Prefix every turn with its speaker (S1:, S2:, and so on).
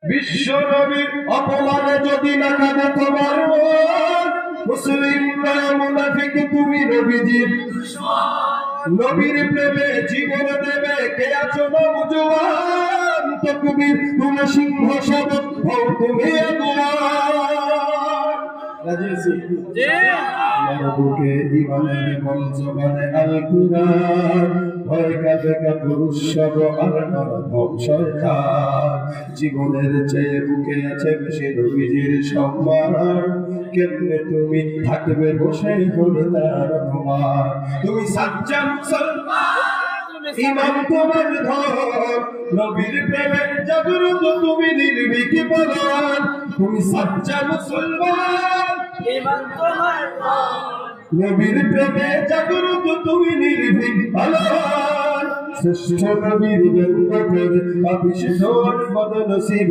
S1: বিশ্ব নবীর অপমানে যদি না কাঁদে তোমার মন, মুসলিম নয় মুনাফিক তুমি নবীজির নবীর প্রেমে জীবন দেবে কে আছো নওজোয়ান, তকবীর তুমি সিংহ শপথ হও তুমি আগুয়ান। রাজি আছি? জি। আমার বুকে ঈমানের মঞ্চ বানে আল কুরআন, ভয় কাঁদে পুরুষ সব আর নরধম শয়তান। জীবনের চেয়ে বুকে আছে বেশি নবীজির সম্মান, কেমনে তুমি থাকবে বসে হলে তার অপমান। তুমি সাচ্চা মুসলমান, ইমান তোমার ধন, নবীর প্রেমে জাগ্রত তুমি নির্ভীক বলবান। তুমি সাচ্চা মুসলমান, ইমান তোমার ধন, নবীর প্রেমে জাগ্রত তুমি নির্ভীক বলবান। শ্রেষ্ঠ নবীর জন্য করে পাপিষ্ঠ বদনসিব